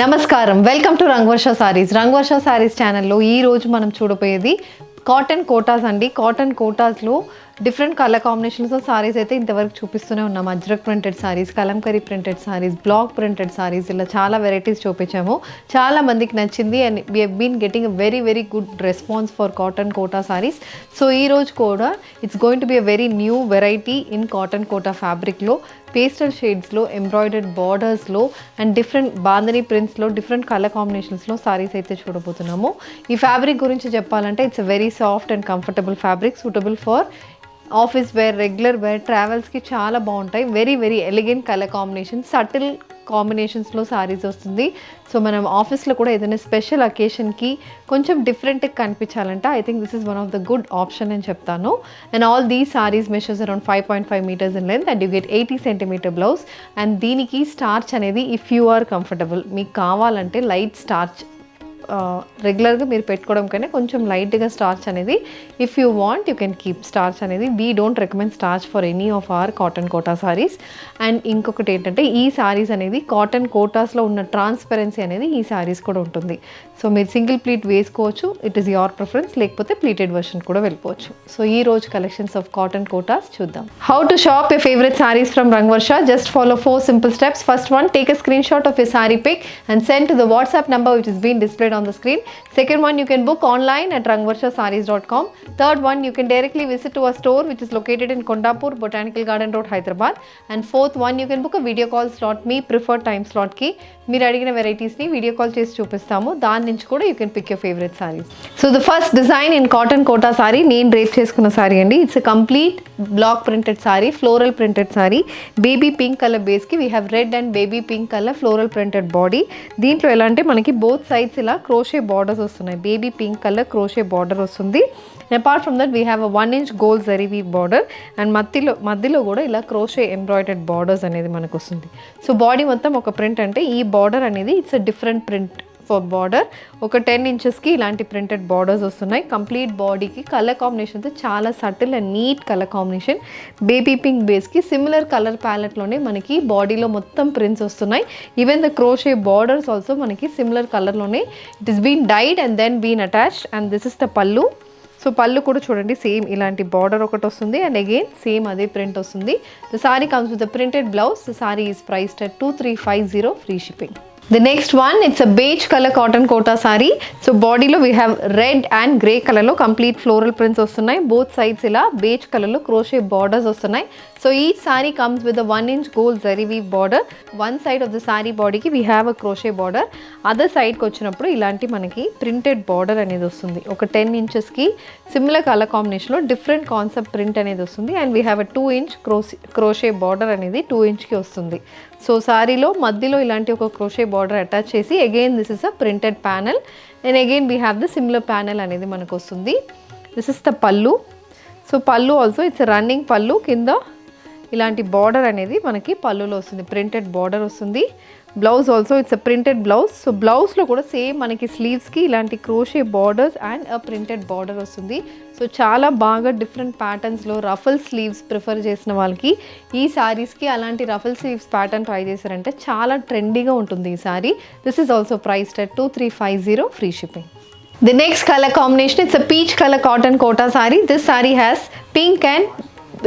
నమస్కారం, welcome to Rangavarsha sarees. Rangavarsha sarees ఛానల్లో ఈ రోజు మనం చూడబోయేది కాటన్ కోటాస్ అండి. కాటన్ కోటాస్లో డిఫరెంట్ కలర్ కాంబినేషన్స్తో సారీస్ అయితే ఇంతవరకు చూపిస్తూనే ఉన్నాం. Ajrak printed sarees, Kalamkari printed sarees, block printed sarees, ఇలా చాలా వెరైటీస్ చూపించాము. చాలా మందికి నచ్చింది and we have been getting very very good response for cotton quota sarees. So ఈ రోజు కూడా it's going to be a very new variety in cotton kota ఫ్యాబ్రిక్లో, పేస్టల్ షేడ్స్లో, ఎంబ్రాయిడర్డ్ బార్డర్స్లో అండ్ డిఫరెంట్ బాందని ప్రింట్స్లో, డిఫరెంట్ కలర్ కాంబినేషన్స్లో సారీస్ అయితే చూడబోతున్నాము. ఈ ఫ్యాబ్రిక్ గురించి చెప్పాలంటే it's a very soft and comfortable fabric, suitable for office wear, regular wear, ట్రావెల్స్కి చాలా బాగుంటాయి. Very very elegant colour combination, subtle కాంబినేషన్స్లో సారీస్ వస్తుంది. సో మనం ఆఫీస్లో కూడా ఏదైనా స్పెషల్ అకేషన్కి కొంచెం డిఫరెంట్గా కనిపించాలంటే I think this is one of the good option అని చెప్తాను. And all these saris measures around 5.5 meters in length and you get 80 centimeter blouse. And దీనికి స్టార్చ్ అనేది ఇఫ్ యూ ఆర్ కంఫర్టబుల్, మీకు కావాలంటే లైట్ స్టార్చ్ రెగ్యులర్గా మీరు పెట్టుకోవడం కన్నా కొంచెం లైట్గా స్టార్చ్ అనేది if you want you can keep starch అనేది. We don't recommend starch for any of our cotton quota saris. And ఇంకొకటి ఏంటంటే ఈ సారీస్ అనేది కాటన్ కోటాస్లో ఉన్న ట్రాన్స్పరెన్సీ అనేది ఈ సారీస్ కూడా ఉంటుంది. సో మీరు సింగిల్ ప్లీట్ వేసుకోవచ్చు, ఇట్ ఈస్ యువర్ ప్రిఫరెన్స్, లేకపోతే ప్లీటెడ్ వర్షన్ కూడా వెళ్ళిపోవచ్చు. సో ఈ రోజు కలెక్షన్స్ ఆఫ్ కాటన్ కోటాస్ చూద్దాం. How to shop your favorite sarees from Rangvarsha? Just follow 4 simple steps. First one, take a screenshot of your saree pic and send to the WhatsApp number which is being displayed on the screen. Second one, you can book online at rangvarshasarees.com. Third one, you can directly visit to our store which is located in Kondapur, Botanical Garden Road, Hyderabad. And fourth one, you can book a video call slot, me preferred time slot కి మీరు అడిగిన వెరైటీస్ని video call చేసి చూపిస్తాము. దాని నుంచి కూడా you can pick your favourite saris. So the first design in cotton quota sari నేను drape చేసుకున్న సారీ అండి. It's complete block printed sari, floral printed sari. Baby pink colour బేస్కి we have red and baby pink colour floral printed body. దీంట్లో ఎలా అంటే మనకి both sides ఇలా crochet borders వస్తున్నాయి. Baby pink colour crochet border వస్తుంది. Apart from that we have a 1 inch gold zari weave border and మధ్యలో కూడా ఇలా క్రోషే ఎంబ్రాయిడర్డ్ బార్డర్స్ అనేది మనకు వస్తుంది. సో బాడీ మొత్తం ఒక ప్రింట్, అంటే ఈ బార్డర్ అనేది it's a different print for border. ఒక 10 inchesకి ఇలాంటి ప్రింటెడ్ బార్డర్స్ వస్తున్నాయి. కంప్లీట్ బాడీకి కలర్ కాంబినేషన్తో చాలా subtle and neat colour combination. Baby pink బేస్కి సిమిలర్ కలర్ ప్యాలెట్లోనే మనకి బాడీలో మొత్తం ప్రింట్స్ వస్తున్నాయి. Even the crochet borders also మనకి సిమిలర్ కలర్లోనే it is been dyed and then been attached. And this is the pallu. So pallu కూడా చూడండి, సేమ్ ఇలాంటి బార్డర్ ఒకటి వస్తుంది అండ్ అగైన్ సేమ్ అదే ప్రింట్ వస్తుంది. The sari comes with the printed blouse. The saree is priced at 2350 free shipping. The next one, it's a beige color cotton kota saree. So body lo we have red and grey color lo complete floral prints వస్తున్నాయి. Both sides ఇలా beige color లో crochet borders వస్తున్నాయి. So each saree comes with a 1 inch gold zari weave border. One side of the saree body కి we have a crochet border. Other side కి వచ్చినప్పుడు ఇలాంటి మనకి printed border అనేది వస్తుంది. ఒక 10 inches కి similar color combination లో different concept print అనేది వస్తుంది. And we have a 2 inch crochet border అనేది 2 inch కి వస్తుంది. సో సారీలో మధ్యలో ఇలాంటి ఒక క్రోషే బార్డర్ అటాచ్ చేసి again this is a printed panel and again we have the similar panel అనేది మనకు వస్తుంది. This is the pallu. So పళ్ళు ఆల్సో ఇట్స్ రన్నింగ్ పళ్ళు. కింద ఇలాంటి బార్డర్ అనేది మనకి పళ్ళులో వస్తుంది, ప్రింటెడ్ బార్డర్ వస్తుంది. Blouse also it's a printed blouse. So బ్లౌజ్లో కూడా సేమ్ మనకి స్లీవ్స్కి ఇలాంటి crochet borders and a printed border వస్తుంది. సో చాలా బాగా డిఫరెంట్ ప్యాటర్న్స్లో రఫల్ స్లీవ్స్ ప్రిఫర్ చేసిన వాళ్ళకి ఈ సారీస్కి అలాంటి రఫల్ స్లీవ్స్ ప్యాటర్న్ ట్రై చేశారంటే చాలా ట్రెండీగా ఉంటుంది ఈ sorry. This is also priced at 2350 free shipping. The next color combination, it's a peach color cotton kota saree. This saree has pink and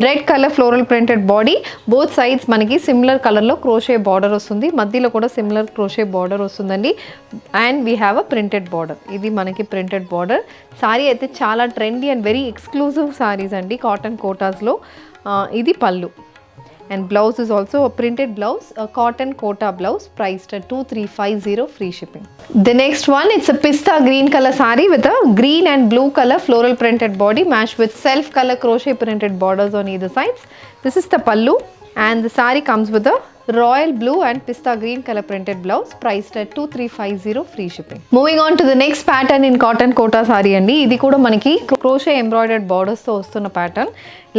red colour floral printed body. Both sides మనకి similar కలర్లో crochet border వస్తుంది. మధ్యలో కూడా similar crochet border వస్తుందండి. And we have a printed border. ఇది మనకి printed border. Sorry అయితే చాలా trendy and very exclusive saris అండి కాటన్ కోటాస్లో. ఇది పళ్ళు. And blouse is also a printed blouse, a cotton kota blouse priced at 2350 free shipping. The next one, it's a pista green color saree with a green and blue color floral printed body matched with self color crochet printed borders on either sides. This is the pallu and the saree comes with a royal blue and pista green color printed blouse priced at 2350 free shipping. Moving on to the next pattern in cotton kota saree andi. ఇది కూడా మనకి crochet embroidered borders తో వస్తున్న pattern.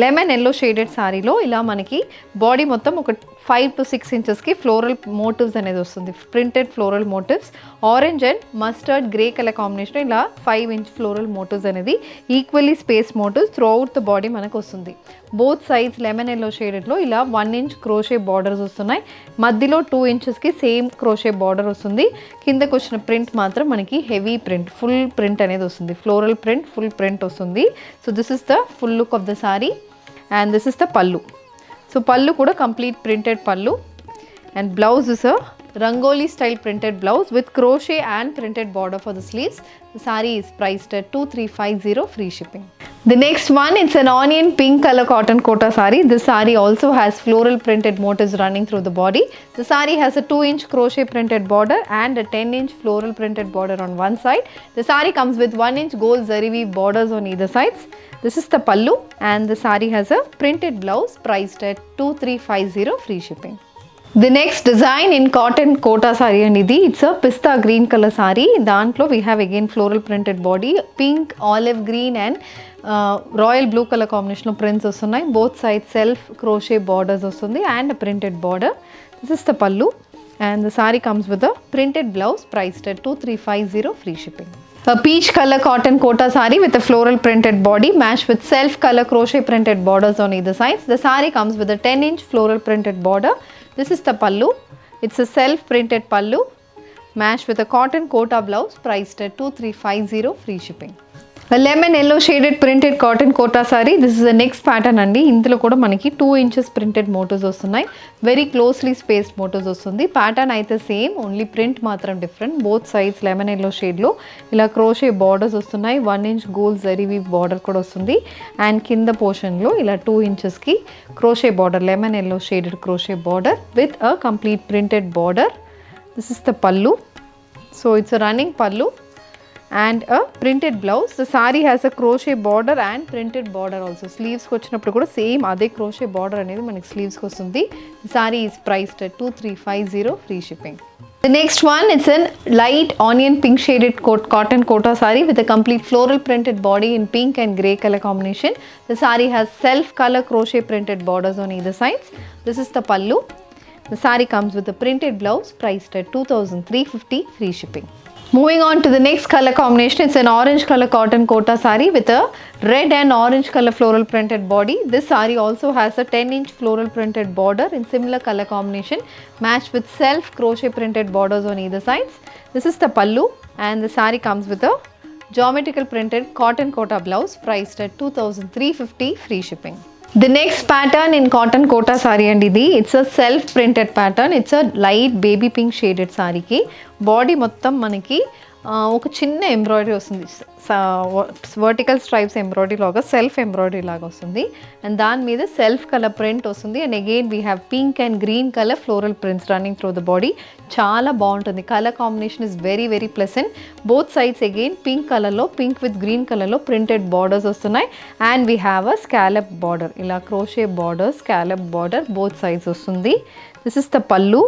Lemon yellow shaded సారీలో ఇలా మనకి body మొత్తం ఒక 5 to 6 ఇంచెస్కి ఫ్లోరల్ మోటివ్స్ అనేది వస్తుంది, printed floral motifs. Orange and mustard grey colour combination ఇలా 5 ఇంచ్ ఫ్లోరల్ మోటివ్స్ అనేది equally space motifs through the body మనకు వస్తుంది. బోత్ సైడ్స్ లెమన్ ఎల్లో షేడెడ్లో ఇలా 1 ఇంచ్ క్రోషే బార్డర్స్ వస్తున్నాయి. మధ్యలో 2 ఇంచెస్కి సేమ్ క్రోషే బార్డర్ వస్తుంది. కిందకు వచ్చిన ప్రింట్ మాత్రం మనకి హెవీ ప్రింట్, ఫుల్ ప్రింట్ అనేది వస్తుంది, ఫ్లోరల్ ప్రింట్, ఫుల్ ప్రింట్ వస్తుంది. So this is the full look of the sorry and this is the pallu. So పల్లు కూడా కంప్లీట్ ప్రింటెడ్ పల్లు and blouse is a Rangoli style printed blouse with crochet and printed border for the sleeves. The saree is priced at 2350 free shipping. The next one, it's an onion pink color cotton kota saree. This saree also has floral printed motifs running through the body. The saree has a 2 inch crochet printed border and a 10 inch floral printed border on one side. The saree comes with 1 inch gold zari weave borders on either sides. This is the pallu and the saree has a printed blouse priced at 2350 free shipping. The next design in cotton kota saree and idi, it's a pista green color saree. Dantlo we have again floral printed body, pink, olive green and royal blue color combination of prints వస్తున్నాయి. Both sides self crochet borders వస్తుంది and a printed border. This is the pallu and the saree comes with a printed blouse priced at 2350 free shipping. A peach color cotton kota saree with a floral printed body matched with self color crochet printed borders on either sides. The saree comes with a 10 inch floral printed border. This is the pallu. It's a self printed pallu matched with a cotton kota blouse priced at 2350 free shipping. A lemon yellow shaded printed cotton kota saree. This is the next pattern andi. ఇందులో కూడా మనకి 2 inches printed motifs వస్తున్నాయి. Very closely spaced motifs వస్తుంది. Pattern అయితే same, only print మాత్రం different. Both sides lemon yellow షేడ్లో ఇలా crochet borders వస్తున్నాయి. 1 inch gold zari weave border కూడా వస్తుంది. అండ్ కింద పోర్షన్లో ఇలా 2 ఇంచెస్కి crochet border, lemon yellow shaded crochet border with a complete printed border. This is the pallu. So it's a running pallu and a printed blouse. The saree has a crochet border and printed border also. Sleeves కి వచ్చినప్పుడు కూడా same అదే crochet border అనేది మనకి sleeves కి వస్తుంది. The saree is priced at 2350 free shipping. The next one, it's a light onion pink shaded cotton kota saree with a complete floral printed body in pink and grey color combination. The saree has self color crochet printed borders on either sides. This is the pallu. The saree comes with a printed blouse priced at 2350 free shipping. Moving on to the next color combination, it's an orange color cotton kota saree with a red and orange color floral printed body. This saree also has a 10 inch floral printed border in similar color combination matched with self crochet printed borders on either sides. This is the pallu and the saree comes with a geometrical printed cotton kota blouse priced at 2350 free shipping. The next pattern in cotton kota saree and idi, it's a self printed pattern. It's a light baby pink shaded saree ki body మొత్తం మనకి ఒక చిన్న embroidery వస్తుంది, vertical stripes embroidery లాగా self embroidery లాగా వస్తుంది. And దాని మీద సెల్ఫ్ కలర్ ప్రింట్ వస్తుంది. And again we have pink and green colour floral prints running through the body. చాలా బాగుంటుంది. Colour combination is very very pleasant. Both sides again pink కలర్లో, pink with green కలర్లో printed borders వస్తున్నాయి. And we have a scallop border, ఇలా crochet border, scallop border both sides వస్తుంది. This is the pallu.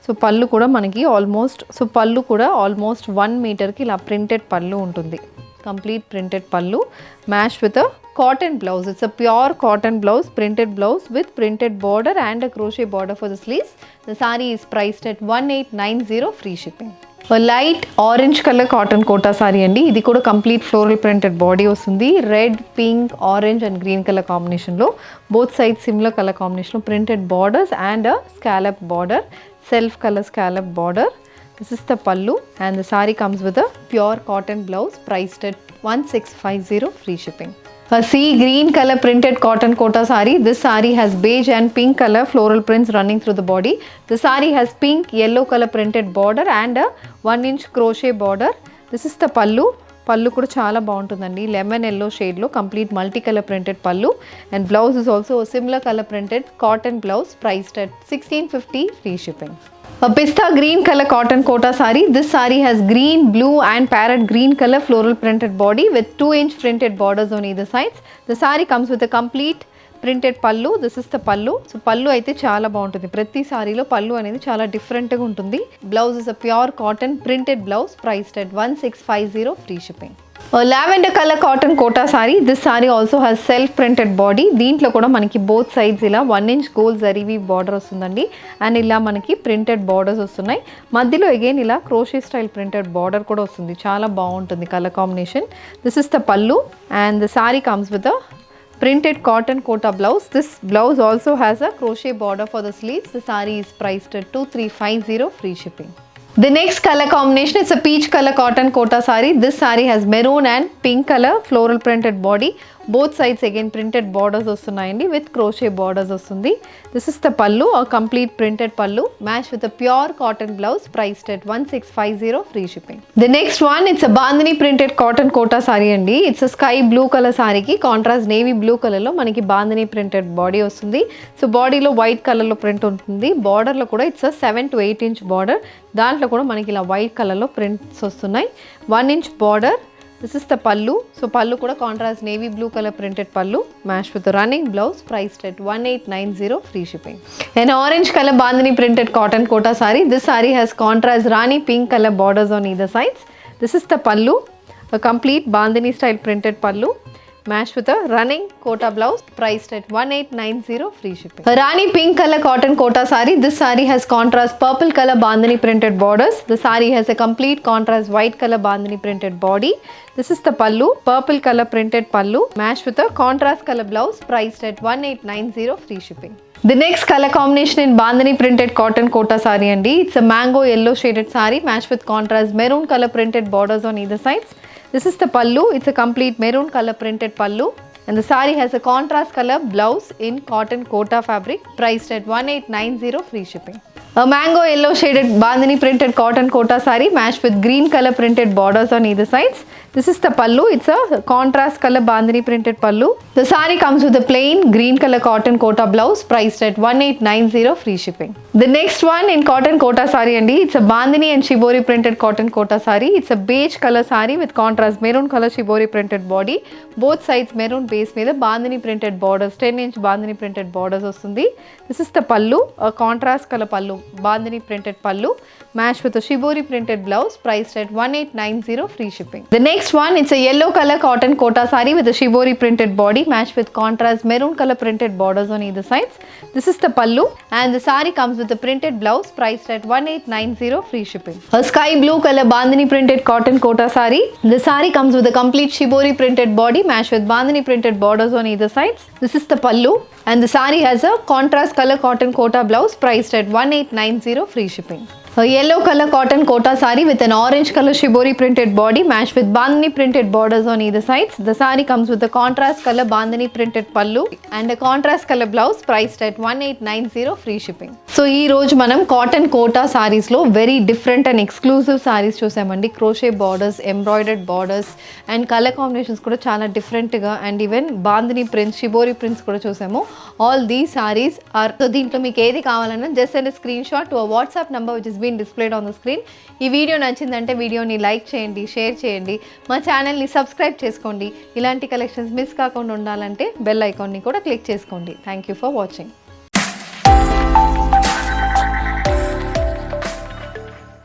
So pallu కూడా మనకి almost 1 మీటర్కి ఇలా printed pallu ఉంటుంది. Complete printed pallu match with a cotton blouse. It's a pure cotton blouse, printed blouse with printed border and a crochet border for the sleeves. The saree is priced at 1890 free shipping. Light orange colour cotton quota saree అండి. ఇది కూడా complete floral printed body వస్తుంది. Red, pink, orange and green colour కాంబినేషన్లో, both side similar colour కాంబినేషన్లో printed borders and a scallop border, self color scallop border. This is the pallu and the saree comes with a pure cotton blouse priced at 1650 free shipping. A sea green color printed cotton kota saree. This saree has beige and pink color floral prints running through the body. The saree has pink, yellow color printed border and a 1 inch crochet border. This is the pallu. పళ్ళు కూడా చాలా బాగుంటుందండి. Lemon yellow షేడ్లో complete multi colour printed పళ్ళు and blouse is also similar colour printed cotton blouse priced at 1650 free shipping. A pista green color cotton kota saree. This saree has green, blue and parrot green color floral printed body with 2 inch printed borders on either sides. The saree comes with a complete printed పళ్ళు. This is the pallu. So పళ్ళు అయితే చాలా బాగుంటుంది. ప్రతి సారీలో పళ్ళు అనేది చాలా డిఫరెంట్గా ఉంటుంది. Blouse is a pure cotton printed blouse priced at 1650 free shipping. Lavender colour cotton quota saree. This saree also has self printed body. దీంట్లో కూడా మనకి బోత్ సైడ్స్ ఇలా 1 ఇంచ్ గోల్డ్ జరీవి బార్డర్ వస్తుందండి. అండ్ ఇలా మనకి ప్రింటెడ్ బార్డర్స్ వస్తున్నాయి. మధ్యలో అగైన్ ఇలా క్రోషే స్టైల్ ప్రింటెడ్ బార్డర్ కూడా వస్తుంది. చాలా బాగుంటుంది colour combination. This is the pallu and the sari comes with a printed cotton kota blouse. This blouse also has a crochet border for the sleeves. The saree is priced at 2350, free shipping. The next color combination is a peach color cotton kota saree. This saree has maroon and pink color floral printed body. Both sides again printed borders వస్తున్నాయండి with crochet borders వస్తుంది. This is the pallu, a complete printed pallu matched with a pure cotton blouse priced at 1650, free shipping. The next one, it's a bandhani printed cotton kota saree అండి. It's a sky blue color saree కి contrast navy blue colour లో మనకి bandhani printed body వస్తుంది. So బాడీలో white colour లో print ఉంటుంది. Border లో కూడా ఇట్స్ 7 to 8 ఇంచ్ బార్డర్. దాంట్లో కూడా మనకి ఇలా వైట్ కలర్ లో ప్రింట్స్ వస్తున్నాయి. 1 inch border. This is the pallu. So pallu kuda contrast navy blue color printed pallu matched with the running blouse priced at 1890, free shipping. An orange color bandhani printed cotton kota saree. This saree has contrast rani pink color borders on either sides. This is the pallu, a complete bandhani style printed pallu matched with a running kota blouse priced at 1890, free shipping. A rani pink color cotton kota saree. This saree has contrast purple color bandhani printed borders. The saree has a complete contrast white color bandhani printed body. This is the pallu, purple color printed pallu matched with a contrast color blouse priced at 1890, free shipping. The next color combination in bandhani printed cotton kota saree andi. It's a mango yellow shaded saree matched with contrast maroon color printed borders on either sides. This is the pallu. It's a complete maroon color printed pallu and the saree has a contrast color blouse in cotton kota fabric priced at 1890, free shipping. A mango yellow shaded bandhani printed cotton kota saree matched with green color printed borders on either sides. This is the pallu. It's a contrast color bandhani printed pallu. The saree comes with a plain green color cotton kota blouse priced at 1890, free shipping. The next one in cotton kota saree andi. It's a bandhani and shibori printed cotton kota saree. It's a beige color saree with contrast maroon color shibori printed body. Both sides maroon base మీద bandhani printed borders, 10 inch bandhani printed borders వస్తుంది. This is the pallu, a contrast color pallu bandhani printed pallu matched with a shibori printed blouse priced at 1890, free shipping. The next one, it's a yellow color cotton kota saree with a shibori printed body matched with contrast maroon color printed borders on either sides. This is the pallu and the saree comes with a printed blouse priced at 1890, free shipping. A sky blue color bandhani printed cotton kota saree. The saree comes with a complete shibori printed body matched with bandhani printed borders on either sides. This is the pallu and the saree has a contrast color cotton kota blouse priced at 1890, free shipping. A yellow color cotton kota saree with an orange color shibori printed body matched with bandhani printed borders on either sides. The saree comes with a contrast color bandhani printed pallu and a contrast color blouse priced at 1890, free shipping. So ee roju manam cotton kota sarees lo very different and exclusive sarees chusamandi. Crochet borders, embroidered borders and color combinations kuda chaala different ga and even bandhani prints, shibori prints kuda chusamu. All these sarees are, so deentlo meeku edi kavalana just send a screenshot to a WhatsApp number which is displayed on the screen. ఈ video నచ్చిందంటే వీడియోని like చేయండి, share చేయండి, మా ఛానల్ని subscribe చేసుకోండి. ఇలాంటి collections miss కాకుండా ఉండాలంటే బెల్ ఐకాన్ని కూడా క్లిక్ చేసుకోండి. Thank you for watching.